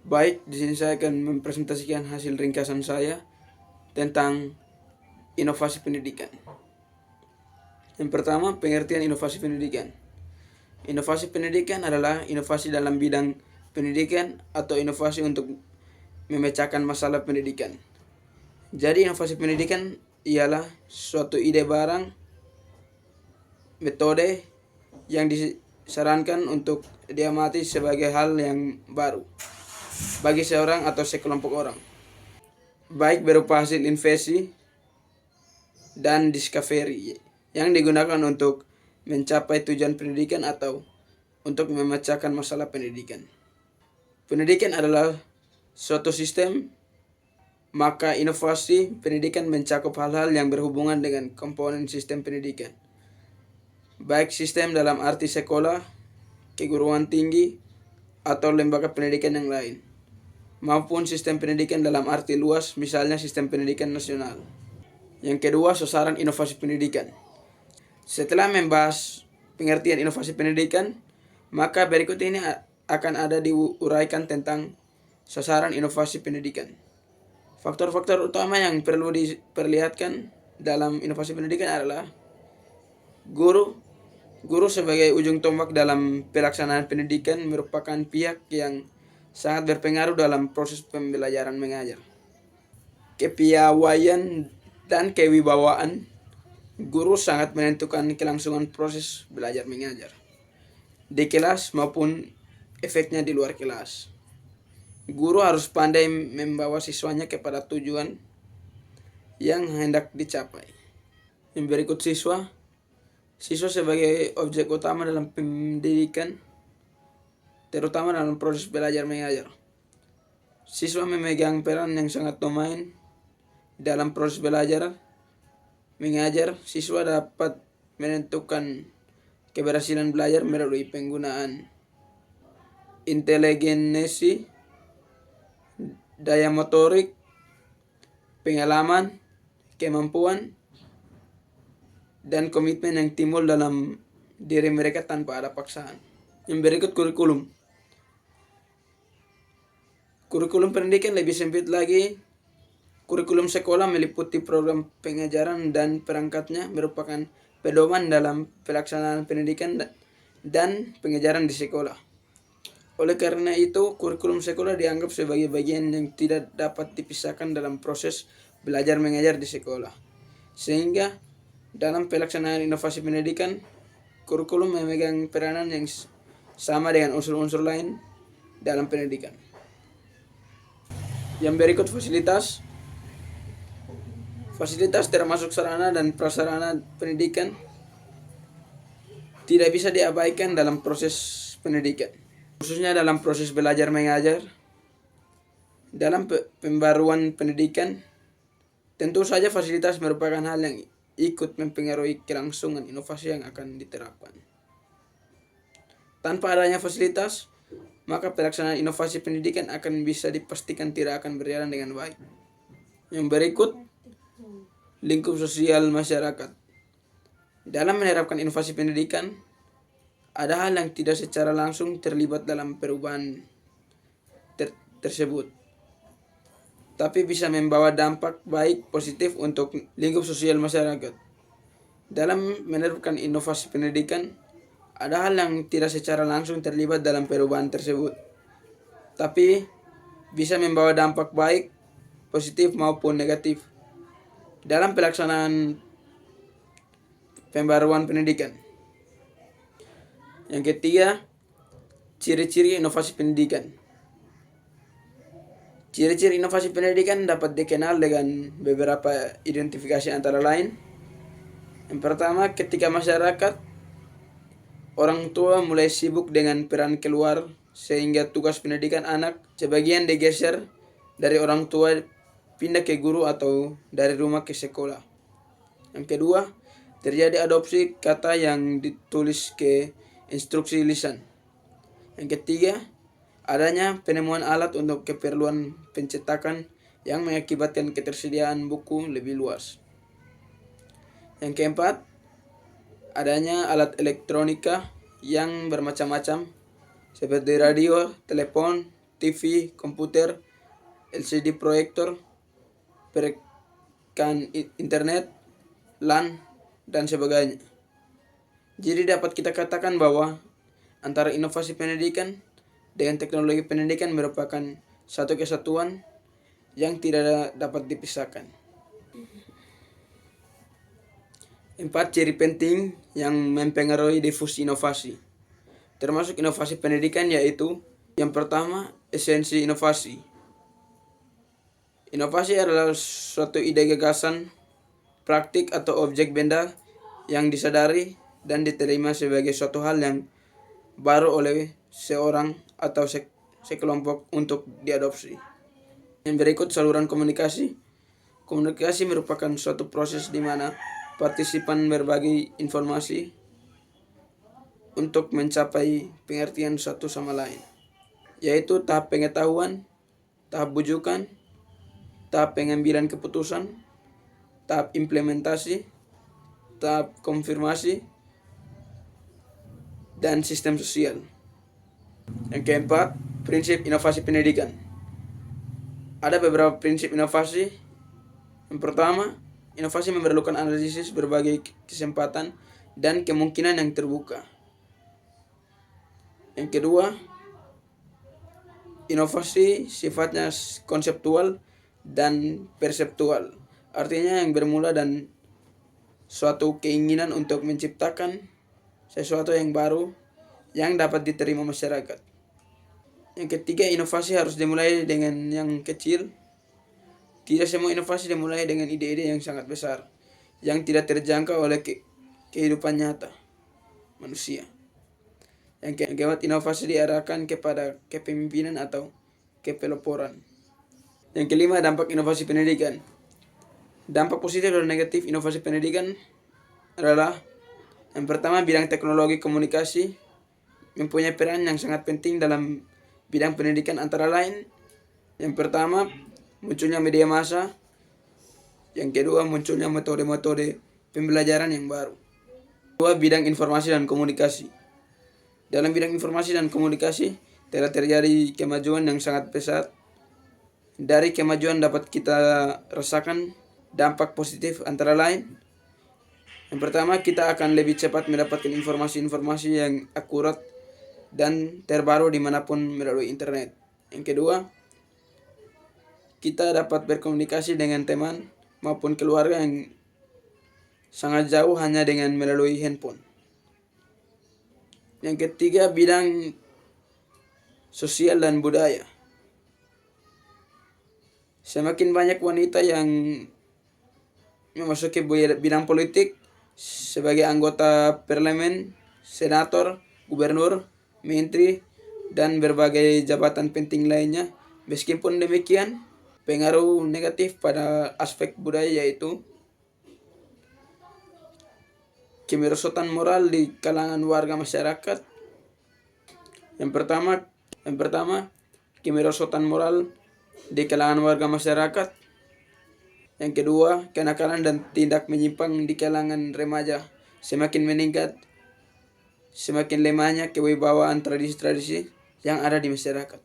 Baik, di sini saya akan mempresentasikan hasil ringkasan saya tentang inovasi pendidikan. Yang pertama, pengertian inovasi pendidikan. Inovasi pendidikan adalah inovasi dalam bidang pendidikan atau inovasi untuk memecahkan masalah pendidikan. Jadi inovasi pendidikan ialah suatu ide barang, metode yang disarankan untuk diamati sebagai hal yang baru bagi seorang atau sekelompok orang, baik berupa hasil invasi dan discovery yang digunakan untuk mencapai tujuan pendidikan atau untuk memecahkan masalah pendidikan. Pendidikan adalah suatu sistem, maka inovasi pendidikan mencakup hal-hal yang berhubungan dengan komponen sistem pendidikan, baik sistem dalam arti sekolah, keguruan tinggi, atau lembaga pendidikan yang lain, maupun sistem pendidikan dalam arti luas, misalnya sistem pendidikan nasional. Yang kedua, sasaran inovasi pendidikan. Setelah membahas pengertian inovasi pendidikan, maka berikut ini akan ada diuraikan tentang sasaran inovasi pendidikan. Faktor-faktor utama yang perlu diperlihatkan dalam inovasi pendidikan adalah guru. Guru sebagai ujung tombak dalam pelaksanaan pendidikan merupakan pihak yang sangat berpengaruh dalam proses pembelajaran mengajar. Kepiawaian dan kewibawaan guru sangat menentukan kelangsungan proses belajar mengajar di kelas maupun efeknya di luar kelas. Guru harus pandai membawa siswanya kepada tujuan yang hendak dicapai. Yang berikut siswa. Siswa sebagai objek utama dalam pendidikan, terutama dalam proses belajar mengajar. Siswa memegang peran yang sangat dominan dalam proses belajar mengajar. Siswa dapat menentukan keberhasilan belajar melalui penggunaan inteligensi, daya motorik, pengalaman, kemampuan, dan komitmen yang timbul dalam diri mereka tanpa ada paksaan. Yang berikut kurikulum. Kurikulum pendidikan lebih sempit lagi. Kurikulum sekolah meliputi program pengajaran dan perangkatnya merupakan pedoman dalam pelaksanaan pendidikan dan pengajaran di sekolah. Oleh karena itu, kurikulum sekolah dianggap sebagai bagian yang tidak dapat dipisahkan dalam proses belajar mengajar di sekolah. Sehingga dalam pelaksanaan inovasi pendidikan, kurikulum memegang peranan yang sama dengan unsur-unsur lain dalam pendidikan. Yang berikut fasilitas. Fasilitas termasuk sarana dan prasarana pendidikan tidak bisa diabaikan dalam proses pendidikan, khususnya dalam proses belajar mengajar. Dalam pembaruan pendidikan, tentu saja fasilitas merupakan hal yang ikut mempengaruhi kelangsungan inovasi yang akan diterapkan. Tanpa adanya fasilitas, maka pelaksanaan inovasi pendidikan akan bisa dipastikan tidak akan berjalan dengan baik. Yang berikut, lingkup sosial masyarakat. Dalam menerapkan inovasi pendidikan, ada hal yang tidak secara langsung terlibat dalam perubahan tersebut, tapi bisa membawa dampak baik positif untuk lingkup sosial masyarakat. Dalam menerapkan inovasi pendidikan, ada hal yang tidak secara langsung terlibat dalam perubahan tersebut, tapi bisa membawa dampak baik, positif maupun negatif dalam pelaksanaan pembaruan pendidikan. Yang ketiga, ciri-ciri inovasi pendidikan. Ciri-ciri inovasi pendidikan dapat dikenal dengan beberapa identifikasi antara lain. Yang pertama, ketika masyarakat, orang tua mulai sibuk dengan peran keluar sehingga tugas pendidikan anak sebagian digeser dari orang tua pindah ke guru atau dari rumah ke sekolah. Yang kedua, terjadi adopsi kata yang ditulis ke instruksi lisan. Yang ketiga, adanya penemuan alat untuk keperluan pencetakan yang mengakibatkan ketersediaan buku lebih luas. Yang keempat, adanya alat elektronika yang bermacam-macam seperti radio, telepon, TV, komputer, LCD proyektor, perekan internet, LAN, dan sebagainya. Jadi dapat kita katakan bahwa antara inovasi pendidikan dengan teknologi pendidikan merupakan satu kesatuan yang tidak dapat dipisahkan. 4 ciri penting yang mempengaruhi difusi inovasi, termasuk inovasi pendidikan, yaitu yang pertama, esensi inovasi. Inovasi adalah suatu ide gagasan, praktik atau objek benda yang disadari dan diterima sebagai suatu hal yang baru oleh seorang atau sekelompok untuk diadopsi. Yang berikut saluran komunikasi. Komunikasi merupakan suatu proses di mana partisipan berbagi informasi untuk mencapai pengertian satu sama lain, yaitu tahap pengetahuan, tahap bujukan, tahap pengambilan keputusan, tahap implementasi, tahap konfirmasi, dan sistem sosial. Yang keempat, prinsip inovasi pendidikan. Ada beberapa prinsip inovasi. Yang pertama, inovasi memerlukan analisis berbagai kesempatan dan kemungkinan yang terbuka. Yang kedua, inovasi sifatnya konseptual dan perseptual. Artinya yang bermula dan suatu keinginan untuk menciptakan sesuatu yang baru yang dapat diterima masyarakat. Yang ketiga, inovasi harus dimulai dengan yang kecil. Tidak semua inovasi dimulai dengan ide-ide yang sangat besar, yang tidak terjangkau oleh kehidupan nyata manusia. Yang keempat, inovasi diarahkan kepada kepemimpinan atau kepeloporan. Yang kelima, dampak inovasi pendidikan. Dampak positif dan negatif inovasi pendidikan adalah: yang pertama, bidang teknologi komunikasi mempunyai peran yang sangat penting dalam bidang pendidikan, antara lain: yang pertama, munculnya media massa. Yang kedua, munculnya metode-metode pembelajaran yang baru. Kedua, bidang informasi dan komunikasi. Dalam bidang informasi dan komunikasi telah terjadi kemajuan yang sangat pesat. Dari kemajuan dapat kita rasakan dampak positif, antara lain: yang pertama, kita akan lebih cepat mendapatkan informasi-informasi yang akurat dan terbaru dimanapun melalui internet. Yang kedua, kita dapat berkomunikasi dengan teman maupun keluarga yang sangat jauh hanya dengan melalui handphone. Yang ketiga, bidang sosial dan budaya. Semakin banyak wanita yang memasuki bidang politik sebagai anggota parlemen, senator, gubernur, menteri, dan berbagai jabatan penting lainnya. Meskipun demikian, pengaruh negatif pada aspek budaya, yaitu kemerosotan moral di kalangan warga masyarakat. Yang pertama, kemerosotan moral di kalangan warga masyarakat. Yang kedua, kenakalan dan tindak menyimpang di kalangan remaja semakin meningkat, semakin lemahnya kewibawaan tradisi-tradisi yang ada di masyarakat.